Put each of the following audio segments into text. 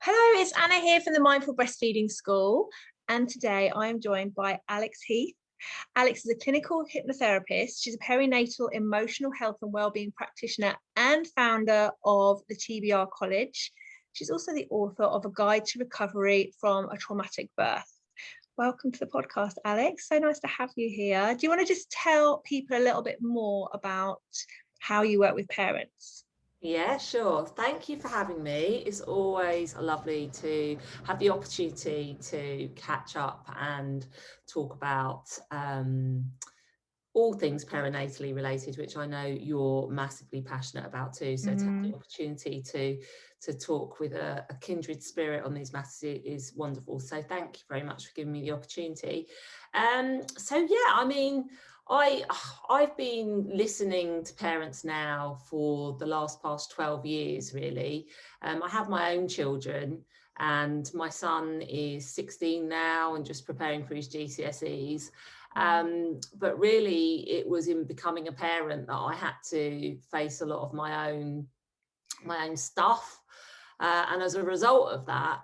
Hello, it's Anna here from the Mindful Breastfeeding School, and today I am joined by Alex Heath. Alex is a clinical hypnotherapist. She's a perinatal emotional health and wellbeing practitioner and founder of the TBR College. She's also the author of A Guide to Recovery from a Traumatic Birth. Welcome to the podcast, Alex. So nice to have you here. Do you want to just tell people a little bit more about how you work with parents? Yeah, sure. Thank you for having me. It's always lovely to have the opportunity to catch up and talk about all things perinatally related, which I know you're massively passionate about too. So to have the opportunity to talk with a kindred spirit on these matters is wonderful. So thank you very much for giving me the opportunity. So yeah, I mean, I've been listening to parents now for the past 12 years, really. I have my own children, and my son is 16 now and just preparing for his GCSEs. But really, it was in becoming a parent that I had to face a lot of my own stuff. And as a result of that,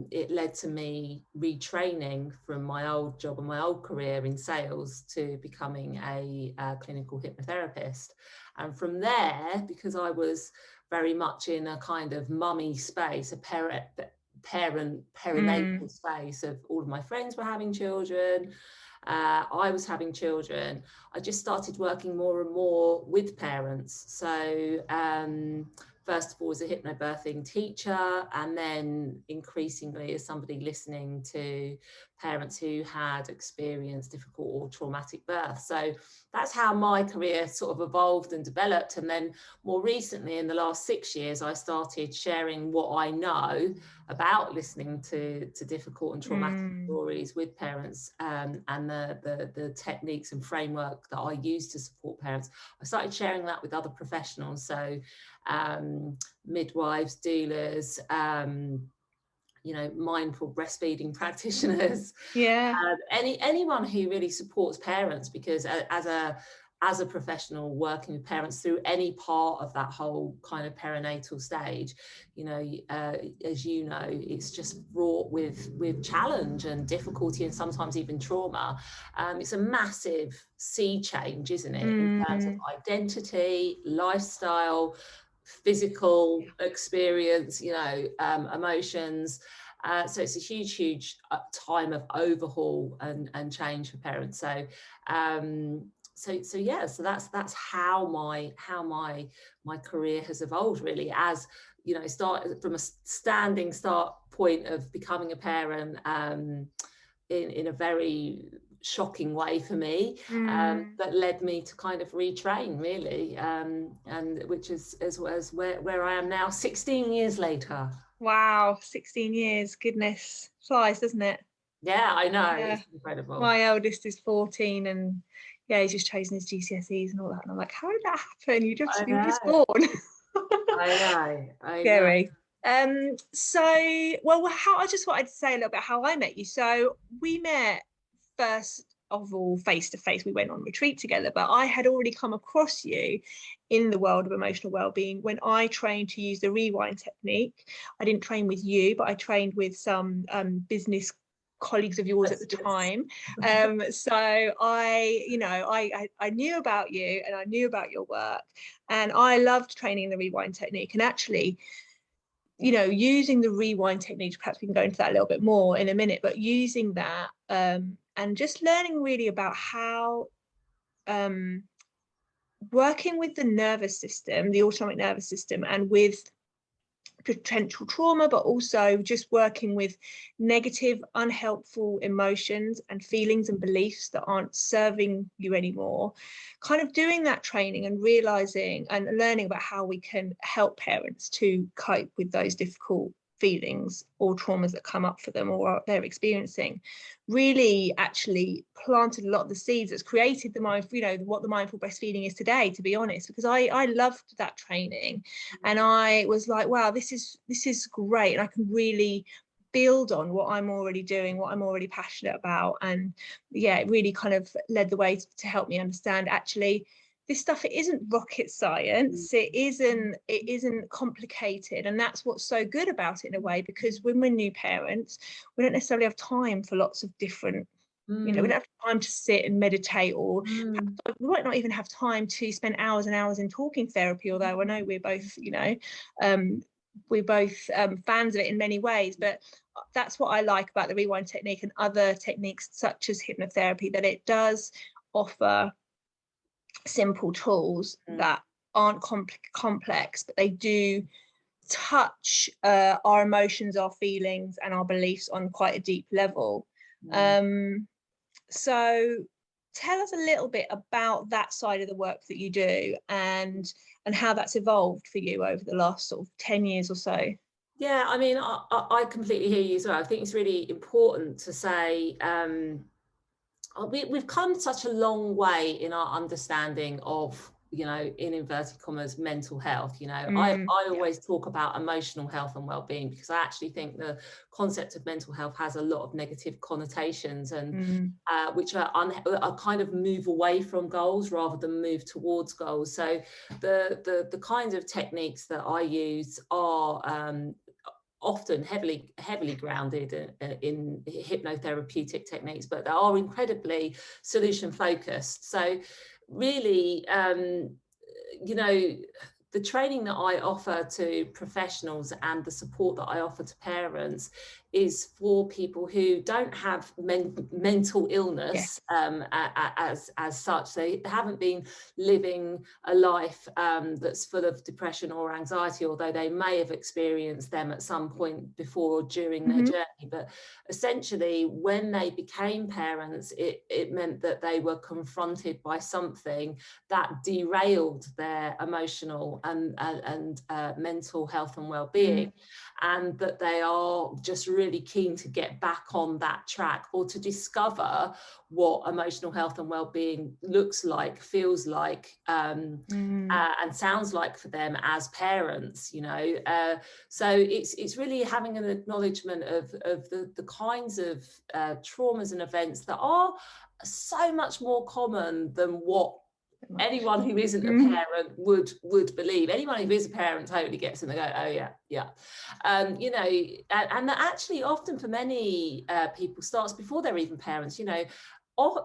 it led to me retraining from my old job and my old career in sales to becoming a clinical hypnotherapist. And from there, because I was very much in a kind of mummy space, a perinatal space of all of my friends were having children, I was having children, I just started working more and more with parents. So first of all as a hypnobirthing teacher, and then increasingly as somebody listening to parents who had experienced difficult or traumatic birth. So that's how my career sort of evolved and developed. And then more recently, in the last 6 years, I started sharing what I know about listening to difficult and traumatic stories with parents, and the techniques and framework that I use to support parents. I started sharing that with other professionals, so midwives, doulas, mindful breastfeeding practitioners, anyone who really supports parents, because as a professional working with parents through any part of that whole kind of perinatal stage, as you know, it's just fraught with challenge and difficulty and sometimes even trauma. It's a massive sea change, isn't it, in terms of identity, lifestyle, physical experience, emotions. So it's a huge time of overhaul and change for parents. So that's how my career has evolved, really, as start from a standing start point of becoming a parent in a very shocking way for me, that led me to kind of retrain, really, and which is as where I am now 16 years later. Wow, 16 years, goodness, flies, doesn't it? Yeah, I know. Yeah. It's incredible. My eldest is 14 and he's just chosen his GCSEs and all that, and I'm like, how did that happen? You were just born. I know. Scary. I just wanted to say a little bit how I met you. So we met first of all face to face. We went on retreat together, but I had already come across you in the world of emotional well-being when I trained to use the rewind technique. I didn't train with you, but I trained with some business colleagues of yours at the time. So I knew about you and I knew about your work, and I loved training the rewind technique. And actually, using the rewind technique, perhaps we can go into that a little bit more in a minute, but using that and just learning really about how working with the nervous system, the autonomic nervous system, and with potential trauma, but also just working with negative, unhelpful emotions and feelings and beliefs that aren't serving you anymore. Kind of doing that training and realizing and learning about how we can help parents to cope with those difficult feelings or traumas that come up for them or they're experiencing, really actually planted a lot of the seeds that's created what the mindful breastfeeding is today, to be honest, because I loved that training and I was like, wow, this is great, and I can really build on what I'm already doing, what I'm already passionate about. And it really kind of led the way to help me understand, actually, this stuff, it isn't rocket science, it isn't complicated, and that's what's so good about it in a way, because when we're new parents, we don't necessarily have time for lots of different, you know, we don't have time to sit and meditate, or we might not even have time to spend hours and hours in talking therapy, although I know we're both, you know, we're both fans of it in many ways. But that's what I like about the rewind technique and other techniques such as hypnotherapy, that it does offer simple tools that aren't complex, but they do touch our emotions, our feelings, and our beliefs on quite a deep level. So tell us a little bit about that side of the work that you do, and how that's evolved for you over the last sort of 10 years or so. Yeah, I mean, I completely hear you as well. I think it's really important to say we've come such a long way in our understanding of, you know, in inverted commas, mental health. You know, I always talk about emotional health and well-being, because I actually think the concept of mental health has a lot of negative connotations, and which are kind of move away from goals rather than move towards goals. So the kinds of techniques that I use are often heavily grounded in hypnotherapeutic techniques, but they are incredibly solution focused. So really, you know, the training that I offer to professionals and the support that I offer to parents is for people who don't have mental illness as such. They haven't been living a life that's full of depression or anxiety, although they may have experienced them at some point before or during their journey. But essentially, when they became parents, it meant that they were confronted by something that derailed their emotional and mental health and well-being, and that they are just really keen to get back on that track, or to discover what emotional health and well-being looks like, feels like, and sounds like for them as parents, you know. So it's really having an acknowledgement of the kinds of traumas and events that are so much more common than what anyone who isn't a parent would believe. Anyone who is a parent totally gets it and they go, oh yeah, you know, and that actually often for many people starts before they're even parents. You know,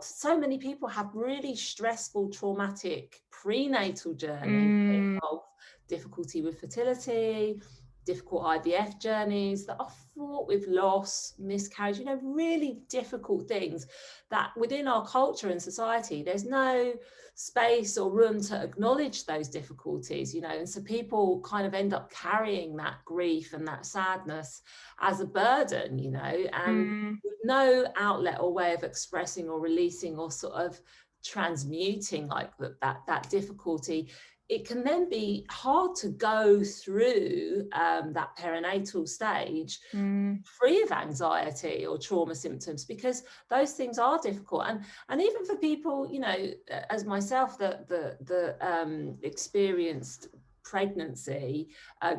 so many people have really stressful, traumatic prenatal journeys of difficulty with fertility, difficult IVF journeys that are fraught with loss, miscarriage, you know, really difficult things that within our culture and society, there's no space or room to acknowledge those difficulties, you know. And so people kind of end up carrying that grief and that sadness as a burden, you know, and with no outlet or way of expressing or releasing or sort of transmuting like that difficulty. It can then be hard to go through that perinatal stage free of anxiety or trauma symptoms, because those things are difficult. And even for people, you know, as myself, that experienced pregnancy,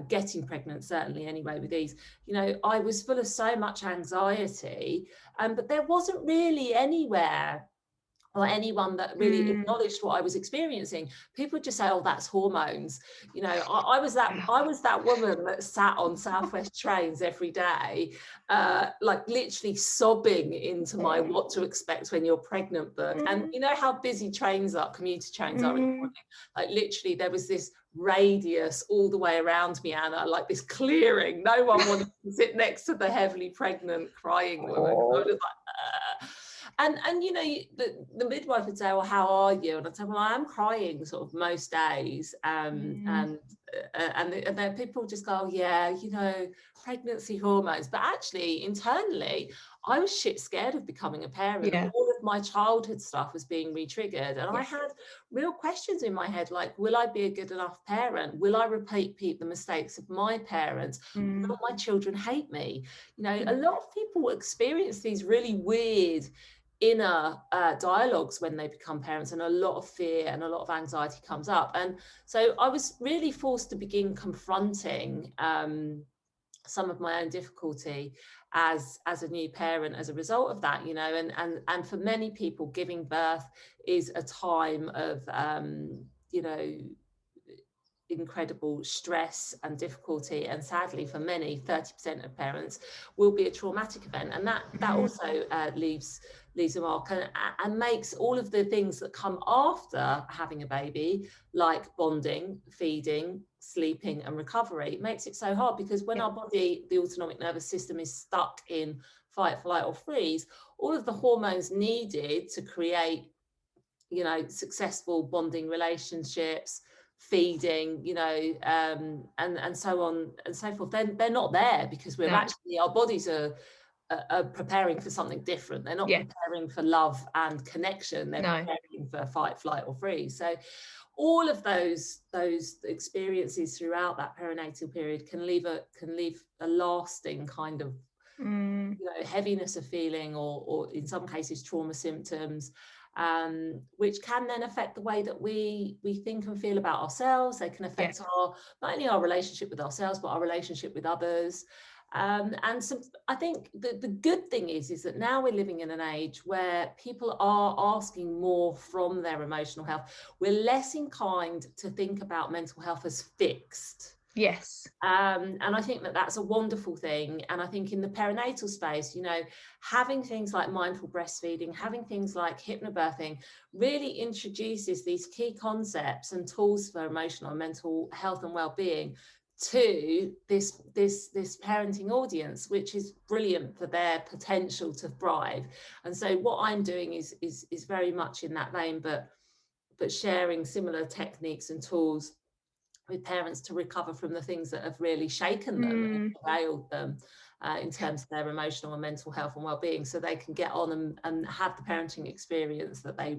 getting pregnant certainly anyway with these, you know, I was full of so much anxiety, but there wasn't really anywhere or anyone that really acknowledged what I was experiencing. People would just say, oh, that's hormones. You know, I was that woman that sat on Southwest trains every day, like literally sobbing into my what to expect when you're pregnant book. And you know how busy trains are, commuter trains are in the morning. Like literally there was this radius all the way around me, Anna, like this clearing. No one wanted to sit next to the heavily pregnant crying woman. I was just like, And you know, the midwife would say, well, how are you? And I'd say, well, I am crying sort of most days. And then people just go, oh, yeah, you know, pregnancy hormones. But actually, internally, I was shit scared of becoming a parent. Yeah. All of my childhood stuff was being re-triggered. And I had real questions in my head, like, will I be a good enough parent? Will I repeat the mistakes of my parents? Will my children hate me? You know, a lot of people experience these really weird inner dialogues when they become parents, and a lot of fear and a lot of anxiety comes up. And so I was really forced to begin confronting some of my own difficulty as a new parent as a result of that, you know. And for many people, giving birth is a time of incredible stress and difficulty, and sadly for many, 30% of parents, will be a traumatic event, and that also leaves a mark, and makes all of the things that come after having a baby, like bonding, feeding, sleeping and recovery, makes it so hard, because when our body, the autonomic nervous system, is stuck in fight, flight or freeze, all of the hormones needed to create successful bonding relationships, feeding, and so on and so forth, they're not there, because we're actually, our bodies are preparing for something different. They're not preparing for love and connection, they're preparing for fight, flight or freeze. So all of those experiences throughout that perinatal period can leave a lasting kind of heaviness of feeling, or in some cases trauma symptoms, which can then affect the way that we think and feel about ourselves. They can affect not only our relationship with ourselves, but our relationship with others. And so I think the good thing is that now we're living in an age where people are asking more from their emotional health. We're less inclined to think about mental health as fixed. Yes. And I think that's a wonderful thing. And I think in the perinatal space, having things like mindful breastfeeding, having things like hypnobirthing really introduces these key concepts and tools for emotional and mental health and well-being to this parenting audience, which is brilliant for their potential to thrive. And so what I'm doing is very much in that vein, but sharing similar techniques and tools with parents to recover from the things that have really shaken them and derailed them in terms of their emotional and mental health and well-being, so they can get on and have the parenting experience that they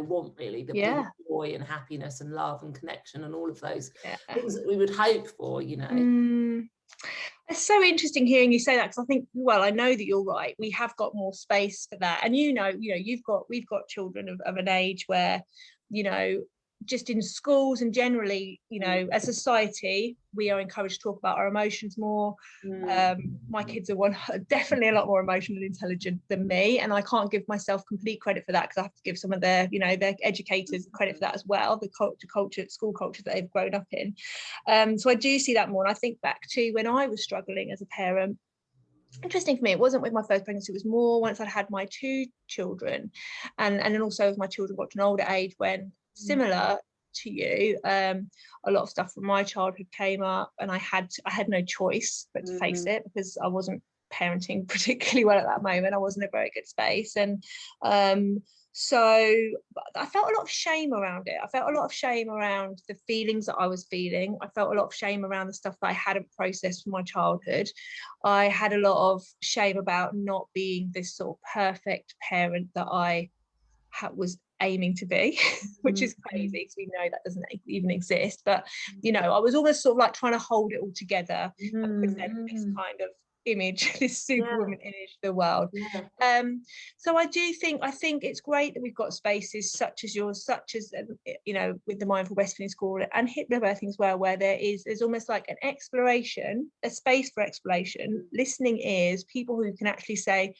want, really, the joy and happiness and love and connection and all of those things that we would hope for. It's so interesting hearing you say that, because I think, well, I know that you're right, we have got more space for that, and we've got children of an age where just in schools and generally, as a society, we are encouraged to talk about our emotions more. My kids are definitely a lot more emotionally intelligent than me, and I can't give myself complete credit for that, because I have to give some of their educators credit for that as well, the school culture that they've grown up in. So I do see that more, and I think back to when I was struggling as a parent. Interesting for me, it wasn't with my first pregnancy, it was more once I'd had my two children, and then also as my children got to an older age, when similar to you, a lot of stuff from my childhood came up, and I had no choice but to face it, because I wasn't parenting particularly well at that moment. I wasn't in a very good space, and so I felt a lot of shame around it. I felt a lot of shame around the feelings that I was feeling. I felt a lot of shame around the stuff that I hadn't processed from my childhood. I had a lot of shame about not being this sort of perfect parent that I was aiming to be, which is crazy, because we know that doesn't even exist. But I was almost sort of like trying to hold it all together and present this kind of image, this superwoman image to the world. So I think it's great that we've got spaces such as yours, such as with the mindful breastfeeding school and hypnobirthing as well, where there's almost like an exploration, a space for exploration, listening ears, people who can actually say,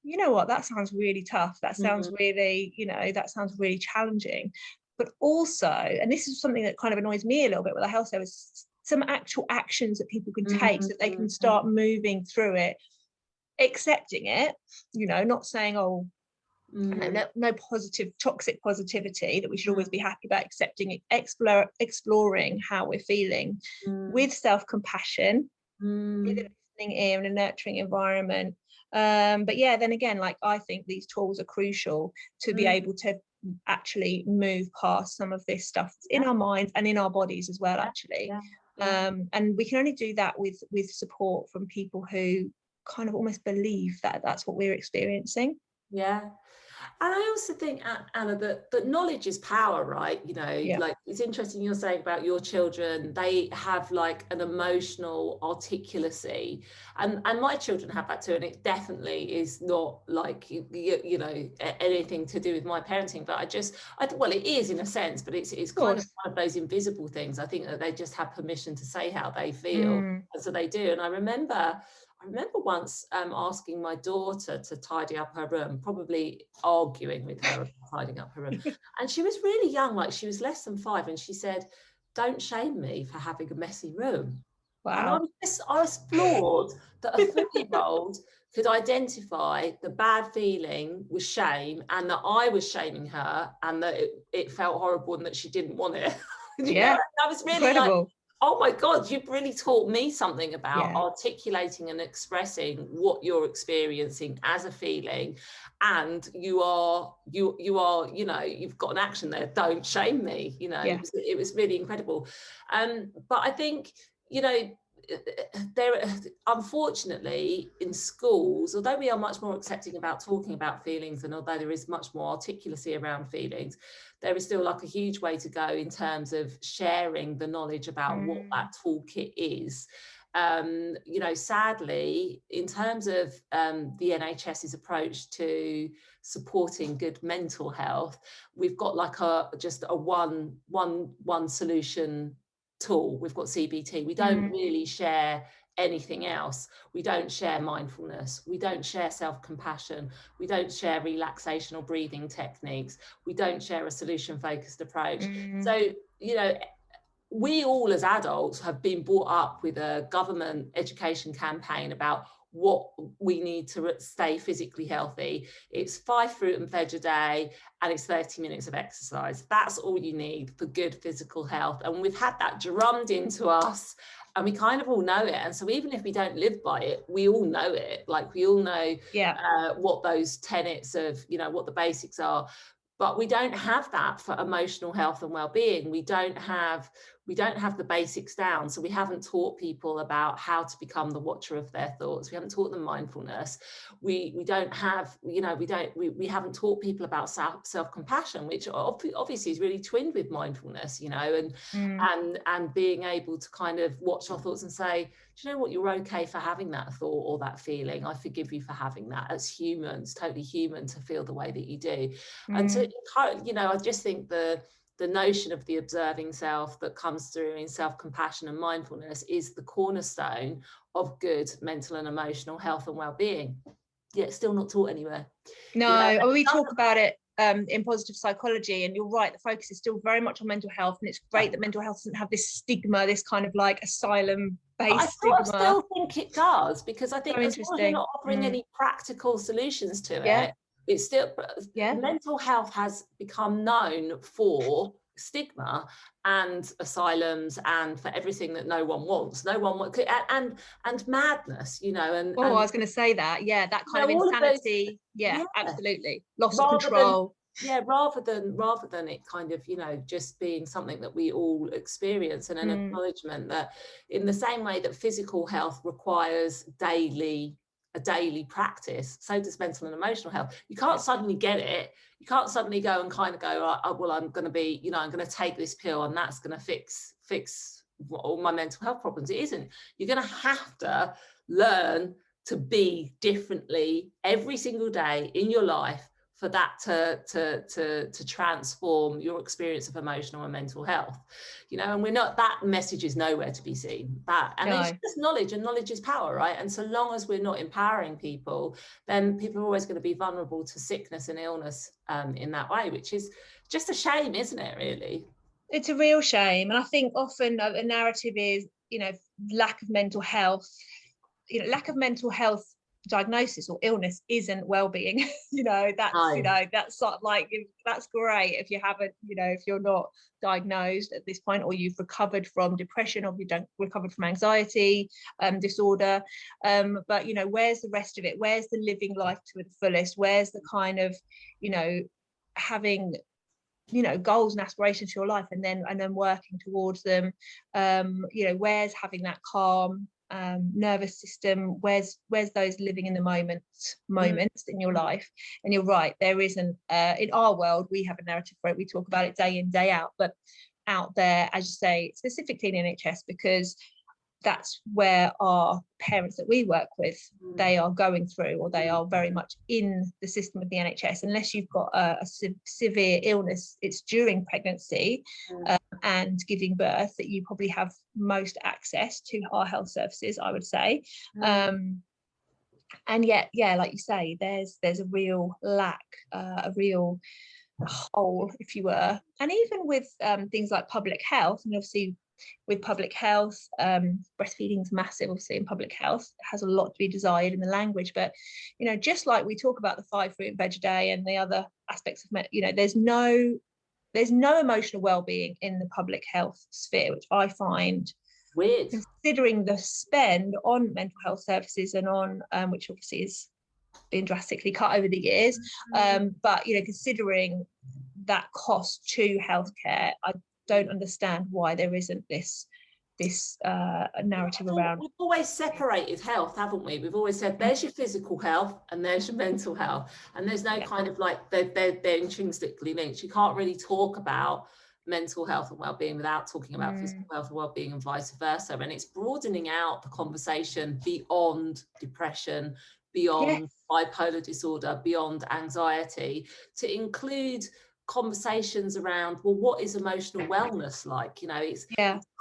you know what, that sounds really tough, that sounds really, that sounds really challenging. But also, and this is something that kind of annoys me a little bit with the health service, some actual actions that people can take so that they can start moving through it, accepting it, not saying, no positive toxic positivity, that we should always be happy about, accepting it, exploring how we're feeling with self-compassion, with a listening ear and a nurturing environment. But then again, like, I think these tools are crucial to be able to actually move past some of this stuff in our minds and in our bodies as well, actually. And we can only do that with support from people who kind of almost believe that that's what we're experiencing. And I also think, Anna, that knowledge is power, right? Like, it's interesting you're saying about your children, they have like an emotional articulacy, and my children have that too, and it definitely is not like anything to do with my parenting, but well, it is in a sense, but it's kind of one of those invisible things. I think that they just have permission to say how they feel, and so they do. And I remember I remember once asking my daughter to tidy up her room, probably arguing with her about tidying up her room. And she was really young, like she was less than 5, and she said, "Don't shame me for having a messy room." And Wow. I was floored that a 4-year-old could identify the bad feeling was shame, and that I was shaming her, and that it felt horrible and that she didn't want it. Yeah. I was really Incredible. like, oh my God, you've really taught me something about Yeah. articulating and expressing what you're experiencing as a feeling. And you are, you've got an action there. Don't shame me. Yeah. It was really incredible. But I think, there, unfortunately, in schools, although we are much more accepting about talking about feelings, and although there is much more articulacy around feelings, there is still like a huge way to go in terms of sharing the knowledge about what that toolkit is. Sadly, in terms of the NHS's approach to supporting good mental health, we've got like just a one solution tool. We've got CBT. We don't really share anything else. We don't share mindfulness. We don't share self-compassion. We don't share relaxation or breathing techniques. We don't share a solution-focused approach. So, we all as adults have been brought up with a government education campaign about what we need to stay physically healthy. It's 5 fruit and veg a day, and it's 30 minutes of exercise. That's all you need for good physical health. And we've had that drummed into us, and we kind of all know it. And so even if we don't live by it, we all know it. Like, we all know what those tenets of, what the basics are. But we don't have that for emotional health and well-being. We don't have the basics down. So we haven't taught people about how to become the watcher of their thoughts. We haven't taught them mindfulness. We haven't taught people about self-compassion, which obviously is really twinned with mindfulness, and being able to kind of watch our thoughts and say, do you know what, you're okay for having that thought or that feeling. I forgive you for having that. As humans, totally human to feel the way that you do. And so, I just think the notion of the observing self that comes through in self-compassion and mindfulness is the cornerstone of good mental and emotional health and well-being. Yet still not taught anywhere. No, we talk about it in positive psychology, and you're right, the focus is still very much on mental health, and it's great that mental health doesn't have this stigma, this kind of like asylum-based stigma. I still think it does, because I think as long as you're not offering any practical solutions to it, it's still, mental health has become known for stigma and asylums and for everything that no one wants, and madness, and I was going to say that, that kind of insanity, absolutely, loss of control. Rather than it kind of, just being something that we all experience, and an acknowledgement that in the same way that physical health requires a daily practice, so does mental and emotional health. You can't suddenly get it. You can't suddenly go and kind of go, oh, well, I'm going to be, I'm going to take this pill and that's going to fix all my mental health problems. It isn't. You're going to have to learn to be differently every single day in your life for that to transform your experience of emotional and mental health, and we're not, that message is nowhere to be seen. It's just knowledge, and knowledge is power, right? And so long as we're not empowering people, then people are always going to be vulnerable to sickness and illness in that way, which is just a shame, isn't it, really? It's a real shame. And I think often a narrative is, lack of mental health, diagnosis or illness isn't well-being. That's sort of like, that's great if you haven't, if you're not diagnosed at this point, or you've recovered from depression, or you don't recovered from anxiety disorder, but where's the rest of it? Where's the living life to the fullest? Where's the kind of having goals and aspirations for your life, and then working towards them? Where's having that calm nervous system? Where's those living in the moments in your life? And you're right, there isn't in our world, we have a narrative for it, we talk about it day in, day out, but out there, as you say, specifically in NHS, because that's where our parents that we work with, they are going through, or they are very much in the system of the NHS. Unless you've got a severe illness, it's during pregnancy and giving birth that you probably have most access to our health services, I would say. And yet, yeah, like you say, there's a real lack, a real hole, if you were. And even with things like public health, and obviously with public health, breastfeeding is massive, obviously, in public health. It has a lot to be desired in the language. But, you know, just like we talk about the 5 fruit and veg a day and the other aspects of, you know, there's no emotional well-being in the public health sphere, which I find weird, considering the spend on mental health services and on which obviously is been drastically cut over the years, but you know, considering that cost to healthcare, I don't understand why there isn't this narrative around. We've always separated health, haven't we? We've always said there's your physical health and there's your mental health, and there's no kind of like they're intrinsically linked. You can't really talk about mental health and well-being without talking about physical health and well-being, and vice versa. And it's broadening out the conversation beyond depression, beyond bipolar disorder, beyond anxiety, to include conversations around, well, what is emotional wellness like? You know, it's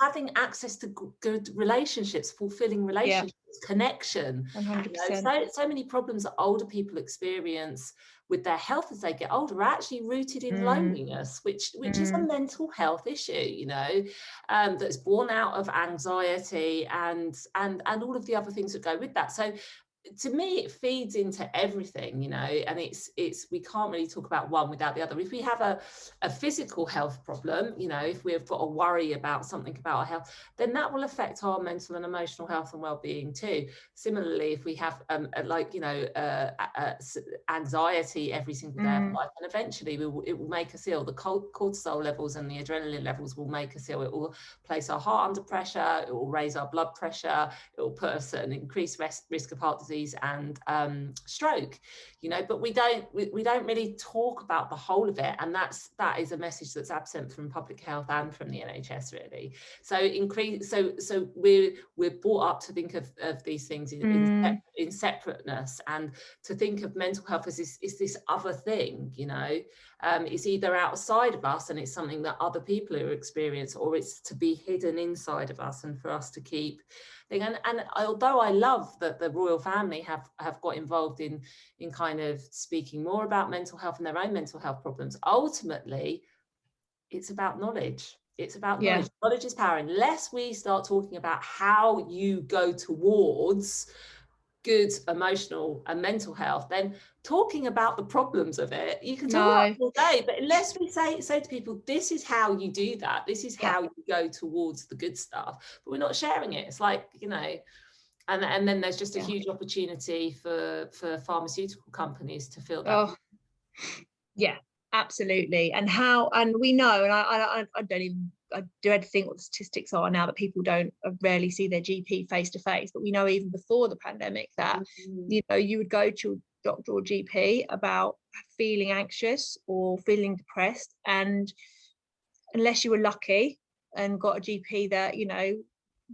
having access to good relationships, fulfilling relationships, connection. 100%. You know, so many problems that older people experience with their health as they get older are actually rooted in loneliness, which is a mental health issue, you know, that's born out of anxiety and all of the other things that go with that. So to me, it feeds into everything, you know, and it's we can't really talk about one without the other. If we have a physical health problem, you know, if we've got a worry about something about our health, then that will affect our mental and emotional health and well-being too. Similarly, if we have anxiety every single day of life, and eventually it will make us ill. The cortisol levels and the adrenaline levels will make us ill. It will place our heart under pressure. It will raise our blood pressure. It will put us at an increased risk of heart disease and stroke, you know. But we don't really talk about the whole of it, and that is a message that's absent from public health and from the NHS, really. So we're brought up to think of these things in separateness, and to think of mental health as this other thing, you know. It's either outside of us and it's something that other people are experiencing, or it's to be hidden inside of us and for us to keep. And although I love that the royal family have got involved in kind of speaking more about mental health and their own mental health problems, ultimately it's about knowledge. It's about knowledge. Knowledge is power. Unless we start talking about how you go towards good emotional and mental health, then talking about the problems of it, you can talk about it all day, but unless we say to people, this is how you do that, this is how you go towards the good stuff, but we're not sharing it. It's like, you know, and then there's just a huge opportunity for pharmaceutical companies to fill that. Absolutely. And we know, and I don't even, I don't think what the statistics are now, that people rarely see their GP face to face, but we know even before the pandemic that you know, you would go to a doctor or GP about feeling anxious or feeling depressed, and unless you were lucky and got a GP that, you know,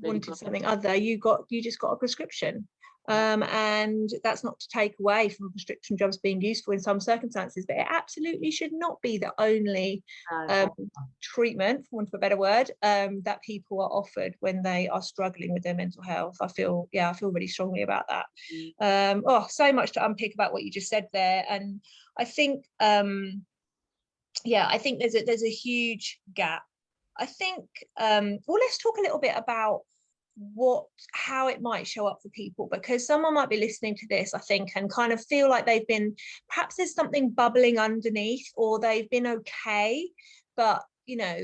wanted something other, you just got a prescription. And that's not to take away from prescription drugs being useful in some circumstances, but it absolutely should not be the only treatment, for want of a better word, that people are offered when they are struggling with their mental health. I feel really strongly about that. So much to unpick about what you just said there. And I think I think there's a huge gap. I think let's talk a little bit about how it might show up for people, because someone might be listening to this, I think, and kind of feel like perhaps there's something bubbling underneath, or they've been okay, but you know,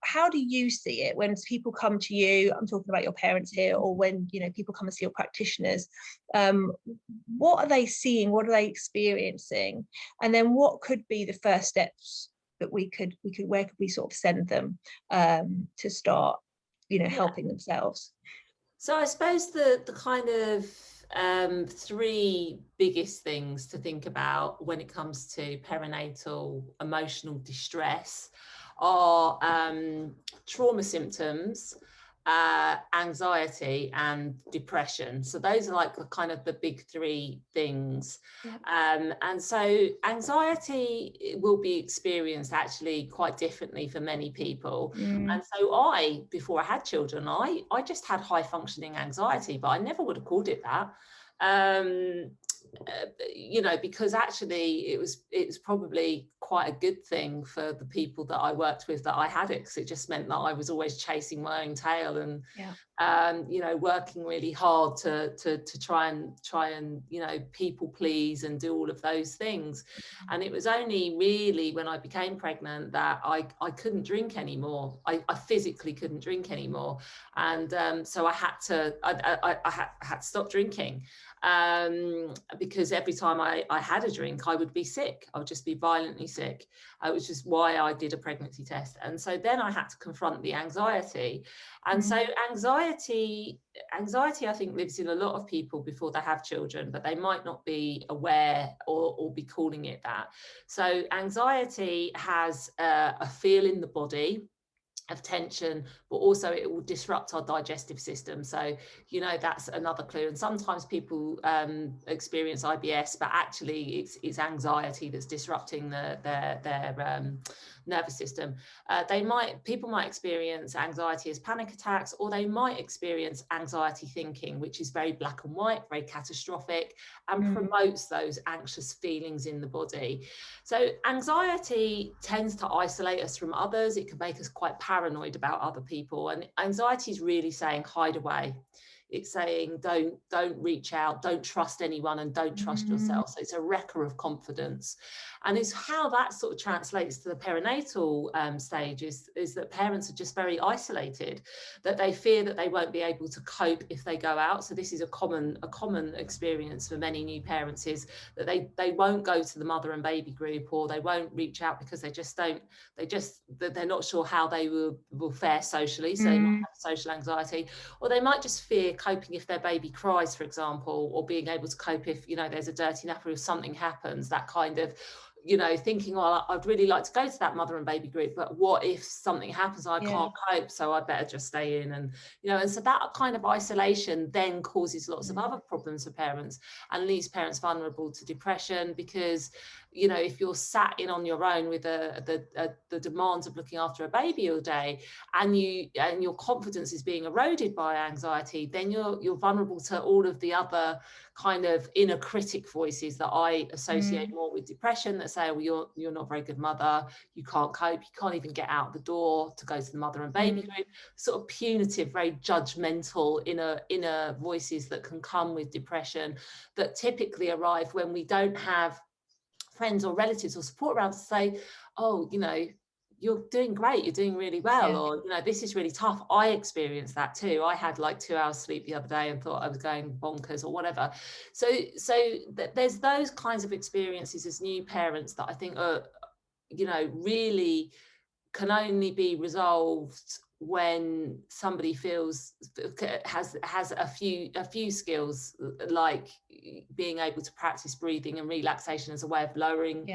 how do you see it when people come to you? I'm talking about your parents here, or when, you know, people come and see your practitioners. What are they seeing? What are they experiencing? And then what could be the first steps that where could we sort of send them to start, you know, helping themselves? So I suppose the kind of three biggest things to think about when it comes to perinatal emotional distress are trauma symptoms, anxiety and depression. So those are like the kind of the big three things. Yeah. And so anxiety will be experienced actually quite differently for many people. And so before I had children, I just had high functioning anxiety, but I never would have called it that. You know, because actually it's probably quite a good thing for the people that I worked with that I had it, because it just meant that I was always chasing my own tail and you know, working really hard to try and you know, people please and do all of those things. And it was only really when I became pregnant that I couldn't drink anymore. I physically couldn't drink anymore, and so I had to stop drinking, because every time I had a drink, I would be sick. I would just be violently sick, which is why I did a pregnancy test. And so then I had to confront the anxiety. And so anxiety, I think, lives in a lot of people before they have children, but they might not be aware or be calling it that. So anxiety has a feel in the body of tension, but also it will disrupt our digestive system. So, you know, that's another clue. And sometimes people experience IBS, but actually it's anxiety that's disrupting their nervous system. People might experience anxiety as panic attacks, or they might experience anxiety thinking, which is very black and white, very catastrophic, and promotes those anxious feelings in the body. So anxiety tends to isolate us from others. It can make us quite paranoid about other people, and anxiety is really saying hide away. It's saying don't reach out, don't trust anyone, and don't trust yourself. So it's a wrecker of confidence. And it's how that sort of translates to the perinatal stage is that parents are just very isolated, that they fear that they won't be able to cope if they go out. So this is a common experience for many new parents, is that they won't go to the mother and baby group, or they won't reach out because they're not sure how they will fare socially. So they might have social anxiety, or they might just fear coping if their baby cries, for example, or being able to cope if, you know, there's a dirty nappy or something happens, that kind of, you know, thinking, well, I'd really like to go to that mother and baby group, but what if something happens, I can't cope, so I better just stay in. And, you know, and so that kind of isolation then causes lots of other problems for parents and leaves parents vulnerable to depression, because, you know, if you're sat in on your own with the demands of looking after a baby all day, and your confidence is being eroded by anxiety, then you're vulnerable to all of the other kind of inner critic voices that I associate more with depression, that say, well, you're not a very good mother, you can't cope, you can't even get out the door to go to the mother and baby group. Sort of punitive, very judgmental inner voices that can come with depression, that typically arrive when we don't have friends or relatives or support around to say, oh, you know, you're doing great, you're doing really well, or, you know, this is really tough. I experienced that too. I had like 2 hours sleep the other day and thought I was going bonkers or whatever. So there's those kinds of experiences as new parents that I think are, you know, really can only be resolved when somebody has a few skills, like being able to practice breathing and relaxation as a way of lowering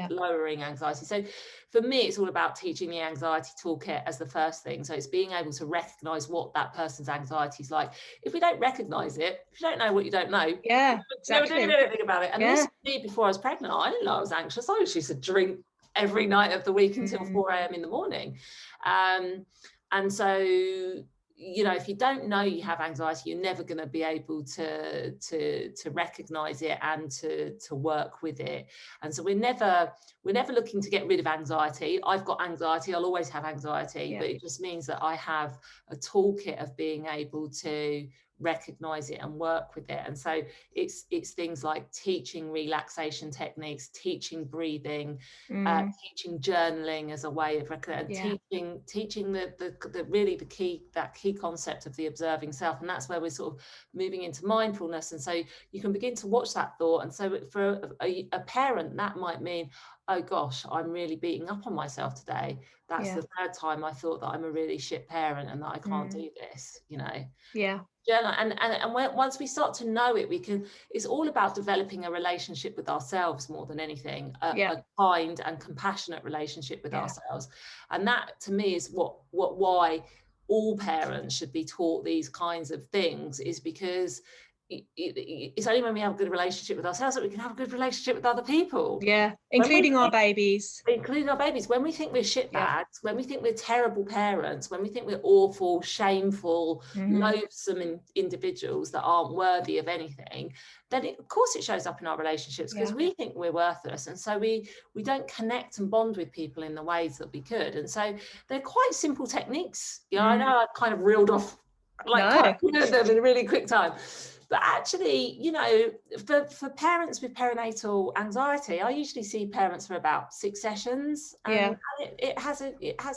anxiety. So for me, it's all about teaching the anxiety toolkit as the first thing. So it's being able to recognize what that person's anxiety is like. If we don't recognize it, if you don't know what you don't know, exactly. never do anything about it. And this was me before I was pregnant. I didn't know I was anxious. I used to drink every night of the week until 4 a.m. in the morning. And so, you know, if you don't know you have anxiety, you're never going to be able to recognize it and to work with it. And so we're never looking to get rid of anxiety. I've got anxiety, I'll always have anxiety, but it just means that I have a toolkit of being able to recognize it and work with it. And so it's things like teaching relaxation techniques, teaching breathing, teaching journaling as a way of teaching the key concept of the observing self. And that's where we're sort of moving into mindfulness. And so you can begin to watch that thought. And so for a parent, that might mean, oh gosh, I'm really beating up on myself today. That's the 3rd time I thought that I'm a really shit parent and that I can't do this, you know. Journal, and once we start to know it, it's all about developing a relationship with ourselves more than anything, a kind and compassionate relationship with ourselves. And that to me is why all parents should be taught these kinds of things, is because it's only when we have a good relationship with ourselves that we can have a good relationship with other people. Yeah, including our babies. Including our babies. When we think we're shitbags, when we think we're terrible parents, when we think we're awful, shameful, loathsome individuals that aren't worthy of anything, then of course it shows up in our relationships, because we think we're worthless, and so we don't connect and bond with people in the ways that we could. And so they're quite simple techniques. I know I kind of reeled off quite a few of them in a really quick time. But actually, for parents with perinatal anxiety, I usually see parents for about 6 sessions, and it has a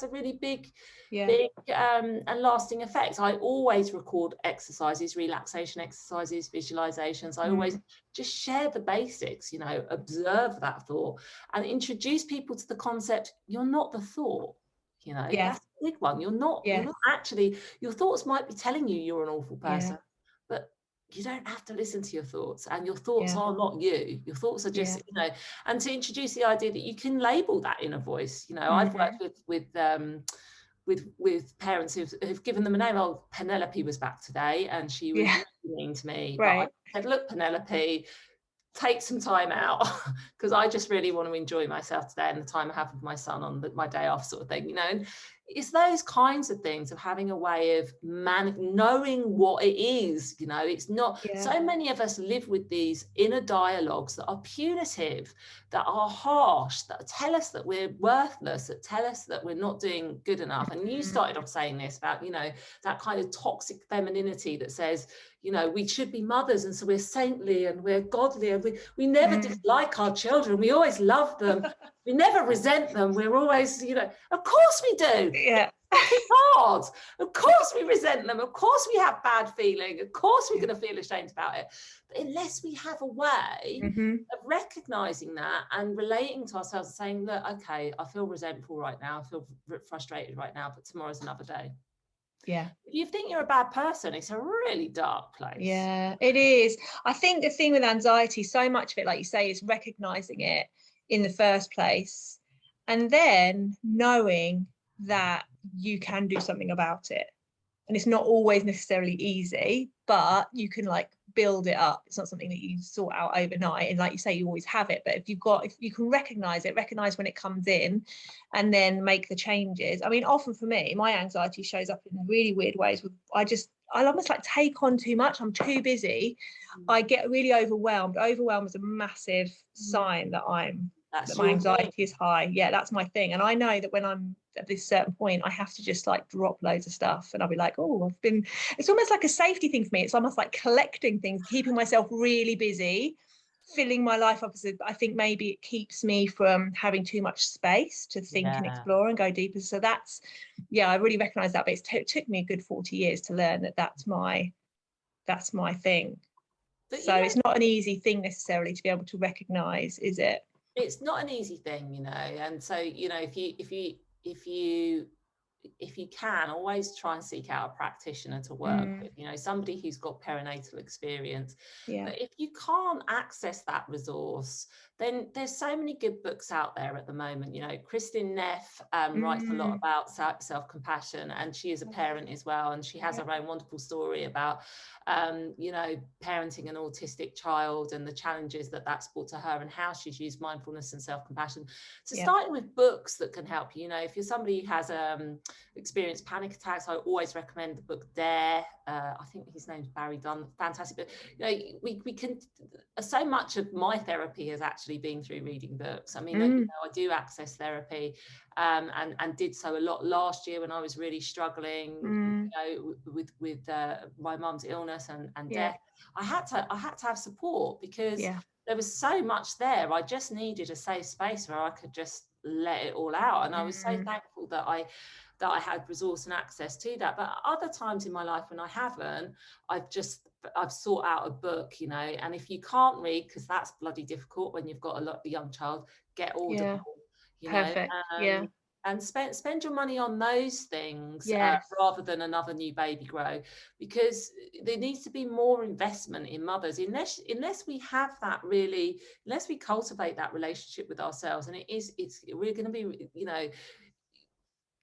really big and lasting effect. I always record exercises, relaxation exercises, visualizations. I always just share the basics, observe that thought and introduce people to the concept. You're not the thought. That's a big one. You're not actually, your thoughts might be telling you you're an awful person, but you don't have to listen to your thoughts, and your thoughts are not you. Your thoughts are just, and to introduce the idea that you can label that inner voice. I've worked with parents who've given them a name. Oh, Penelope was back today, and she was really mean to me. But I said, look, Penelope, take some time out, because I just really want to enjoy myself today and the time I have with my son on my day off, sort of thing, And it's those kinds of things of having a way of knowing what it is. It's not so many of us live with these inner dialogues that are punitive, that are harsh, that tell us that we're worthless, that tell us that we're not doing good enough. And you started off saying this about that kind of toxic femininity that says we should be mothers, and so we're saintly and we're godly, and we never dislike our children, we always love them, we never resent them, we're always of course we do. It's hard. Of course we resent them, of course we have bad feeling, of course we're going to feel ashamed about it. But unless we have a way of recognizing that and relating to ourselves and saying, look, okay, I feel resentful right now, I feel frustrated right now, but tomorrow's another day. If you think you're a bad person, it's a really dark place. It is. I think the thing with anxiety, so much of it, like you say, is recognizing it in the first place, and then knowing that you can do something about it. And it's not always necessarily easy, but you can build it up. It's not something that you sort out overnight, and like you say, you always have it. But if you can recognize when it comes in, and then make the changes. I mean, often for me, my anxiety shows up in really weird ways. I almost take on too much. I'm too busy. I get really overwhelmed. Overwhelm is a massive sign that my anxiety is high. That's my thing. And I know that when I'm at this certain point, I have to just drop loads of stuff, and I'll be it's almost like a safety thing for me. It's almost like collecting things, keeping myself really busy, filling my life up. I think maybe it keeps me from having too much space to think and explore and go deeper. So that's, I really recognize that. But it took me a good 40 years to learn that that's my thing. But so it's not an easy thing necessarily to be able to recognize, is it? It's not an easy thing, and so if you can, always try and seek out a practitioner to work with, somebody who's got perinatal experience. But if you can't access that resource, then there's so many good books out there at the moment. Kristin Neff writes a lot about self-compassion, and she is a parent as well, and she has her own wonderful story about parenting an autistic child and the challenges that's brought to her, and how she's used mindfulness and self-compassion. So starting with books that can help you. If you're somebody who has experienced panic attacks, I always recommend the book Dare. I think his name's Barry Dunn. Fantastic. But we can, so much of my therapy has actually been through reading books. I mean, I do access therapy, and did so a lot last year when I was really struggling, with my mum's illness and death. I had to have support, because there was so much there. I just needed a safe space where I could just let it all out, and I was so thankful that I had resource and access to that. But other times in my life when I haven't, I've sought out a book, and if you can't read, because that's bloody difficult when you've got a young child, get Audible, Perfect. And spend your money on those things, rather than another new baby grow, because there needs to be more investment in mothers, unless we have that really, unless we cultivate that relationship with ourselves. And we're going to be,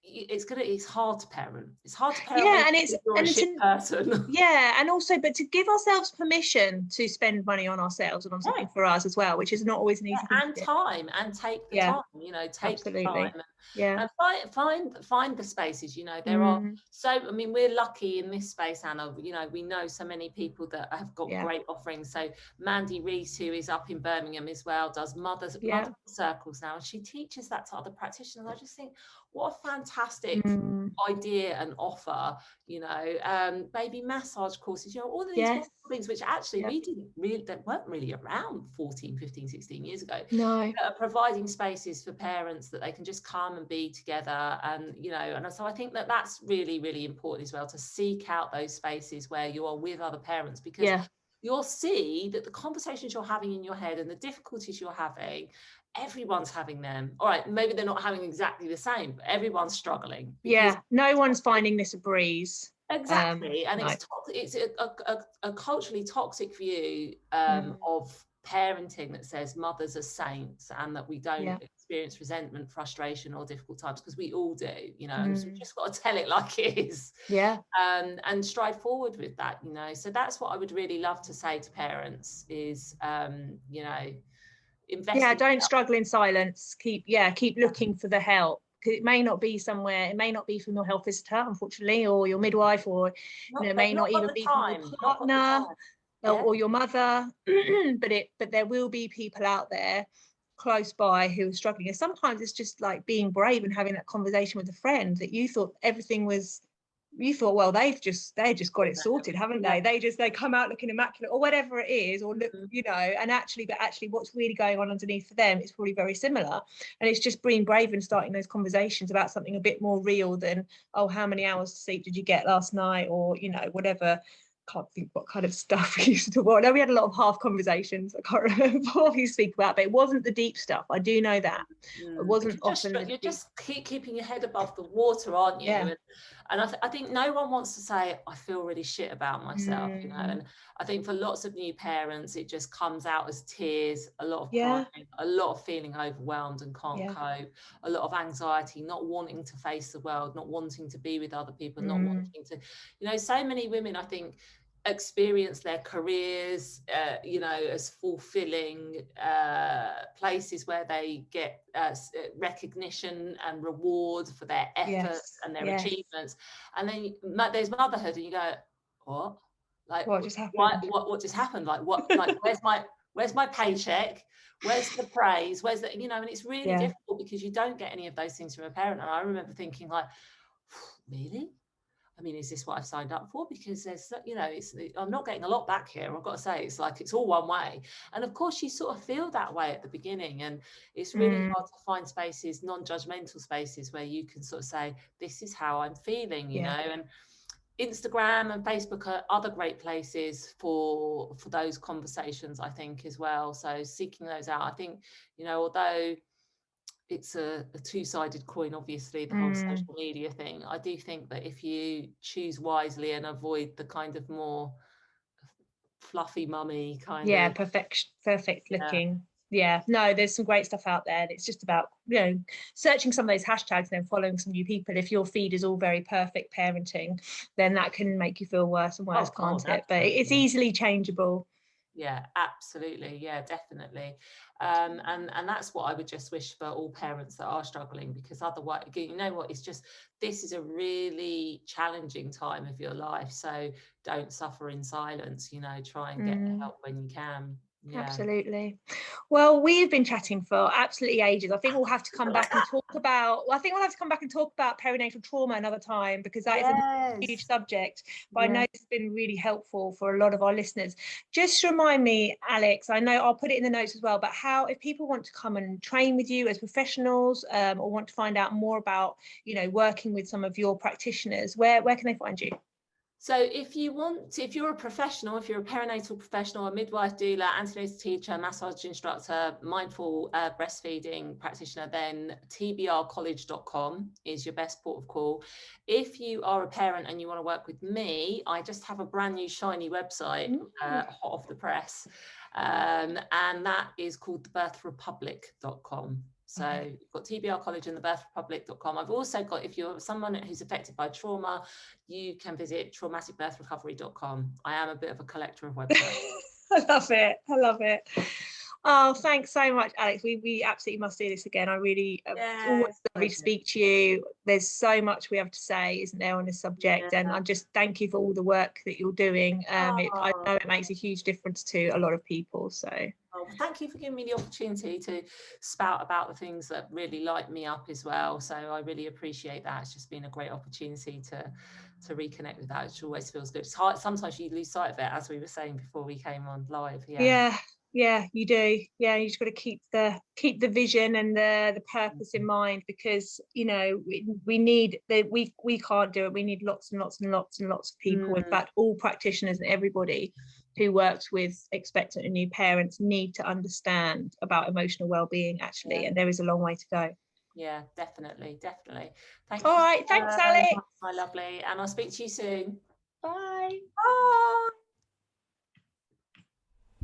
it's hard to parent. It's hard to parent Yeah, when you're a shit person. Yeah, and also, but to give ourselves permission to spend money on ourselves and on something for us as well, which is not always an easy thing and to do. time, and take the time, you know, take absolutely. the time, and find the spaces, you know. There are I mean, we're lucky in this space, Anna, you know, we know so many people that have got great offerings. So Mandy Reese, who is up in Birmingham as well, does mother circles now, and she teaches that to other practitioners. I just think, what a fantastic idea and offer, you know. Baby massage courses, you know, all of these things which actually we didn't really, that weren't really around 14, 15, 16 years ago. Providing spaces for parents that they can just come and be together, and you know, and so I think that that's really, really important as well, to seek out those spaces where you are with other parents, because you'll see that the conversations you're having in your head and the difficulties you're having, everyone's having them. All right, maybe they're not having exactly the same, but everyone's struggling. No one's finding this a breeze. Exactly. And it's a culturally toxic view of parenting that says mothers are saints and that we don't experience resentment, frustration or difficult times, because we all do, you know. So we've just got to tell it like it is, and stride forward with that, you know. So that's what I would really love to say to parents is, you know, invest don't struggle in silence. Keep looking for the help. It may not be somewhere, it may not be from your health visitor, unfortunately, or your midwife, or you know, it may not even be from your partner or your mother, but there will be people out there close by who are struggling. And sometimes it's just like being brave and having that conversation with a friend that you thought everything was, you thought, well, they just got it sorted, haven't they? They come out looking immaculate or whatever it is, or look, you know, and actually what's really going on underneath for them is probably very similar. And it's just being brave and starting those conversations about something a bit more real than, oh, how many hours of sleep did you get last night, or you know, whatever. Can't think what kind of stuff we used to talk about. I know we had a lot of half conversations, I can't remember what we speak about, but it wasn't the deep stuff, I do know that. It wasn't often you're just keeping your head above the water, aren't you? And I think no one wants to say, I feel really shit about myself, you know. And I think for lots of new parents, it just comes out as tears, a lot of crying, a lot of feeling overwhelmed and can't cope, a lot of anxiety, not wanting to face the world, not wanting to be with other people, not wanting to, you know. So many women, I think, experience their careers, you know, as fulfilling places where they get recognition and reward for their efforts and their achievements, and then there's motherhood, and you go, what? Like, what just happened? What just happened? Like, what? Like, where's my paycheck? Where's the praise? Where's the, you know? And it's really difficult because you don't get any of those things from a parent. And I remember thinking, like, really? I mean, is this what I've signed up for? Because there's, you know, I'm not getting a lot back here. I've got to say, it's like, it's all one way. And of course, you sort of feel that way at the beginning. And it's really hard to find spaces, non-judgmental spaces, where you can sort of say, this is how I'm feeling, you know. And Instagram and Facebook are other great places for those conversations, I think, as well. So seeking those out, I think, you know, although it's a two-sided coin, obviously, the whole social media thing, I do think that if you choose wisely and avoid the kind of more fluffy mummy kind of perfect looking, no, there's some great stuff out there, and it's just about, you know, searching some of those hashtags and then following some new people. If your feed is all very perfect parenting, then that can make you feel worse and worse, can't it? But it's easily changeable. Yeah, absolutely. Yeah, definitely. And that's what I would just wish for all parents that are struggling, because otherwise, you know what, it's just, this is a really challenging time of your life. So don't suffer in silence, you know, try and get help when you can. Absolutely. Well, we've been chatting for absolutely ages. I think we'll have to come back and talk about, perinatal trauma another time, because that is a huge subject. But I know it's been really helpful for a lot of our listeners. Just remind me, Alex, I know I'll put it in the notes as well, but how, if people want to come and train with you as professionals, or want to find out more about, you know, working with some of your practitioners, where can they find you? So if you're a professional, if you're a perinatal professional, a midwife, doula, antenatal teacher, massage instructor, mindful breastfeeding practitioner, then tbrcollege.com is your best port of call. If you are a parent and you want to work with me, I just have a brand new shiny website, hot off the press, and that is called thebirthrepublic.com. So you've got TBR College and thebirthrepublic.com. I've also got, if you're someone who's affected by trauma, you can visit traumaticbirthrecovery.com. I am a bit of a collector of websites. I love it. Oh, thanks so much, Alex. We absolutely must do this again. I really, it's always lovely to speak to you. There's so much we have to say, isn't there, on this subject? And I just thank you for all the work that you're doing. I know it makes a huge difference to a lot of people. So thank you for giving me the opportunity to spout about the things that really light me up as well. So I really appreciate that. It's just been a great opportunity to reconnect with that, which always feels good. It's hard, sometimes you lose sight of it, as we were saying before we came on live. Yeah, you do. Yeah, you just got to keep the vision and the purpose in mind, because we need we can't do it. We need lots and lots and lots and lots of people. In fact, all practitioners and everybody who works with expectant and new parents need to understand about emotional well-being, actually, and there is a long way to go. Yeah, definitely. Thank all you. Right, thanks, Alex. My lovely, and I'll speak to you soon. Bye.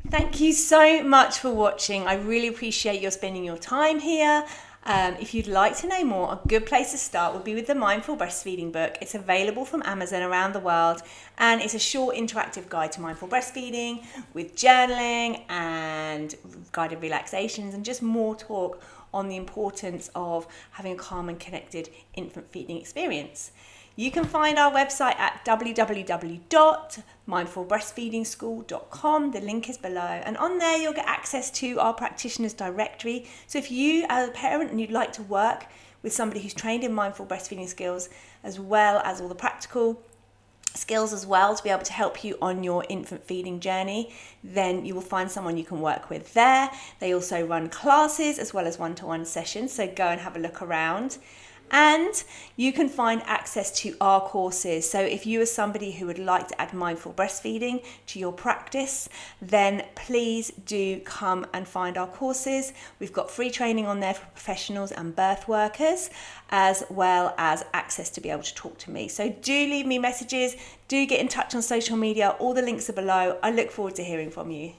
Thank you so much for watching. I really appreciate your spending your time here. If you'd like to know more, a good place to start would be with the Mindful Breastfeeding book. It's available from Amazon around the world, and it's a short interactive guide to mindful breastfeeding with journaling and guided relaxations and just more talk on the importance of having a calm and connected infant feeding experience. You can find our website at www.mindfulbreastfeedingschool.com. The link is below, and on there you'll get access to our practitioners directory. So if you as a parent and you'd like to work with somebody who's trained in mindful breastfeeding skills, as well as all the practical skills as well, to be able to help you on your infant feeding journey, then you will find someone you can work with there. They also run classes as well as one-to-one sessions, so go and have a look around. And you can find access to our courses. So if you are somebody who would like to add mindful breastfeeding to your practice, then please do come and find our courses. We've got free training on there for professionals and birth workers, as well as access to be able to talk to me. So do leave me messages, do get in touch on social media. All the links are below. I look forward to hearing from you.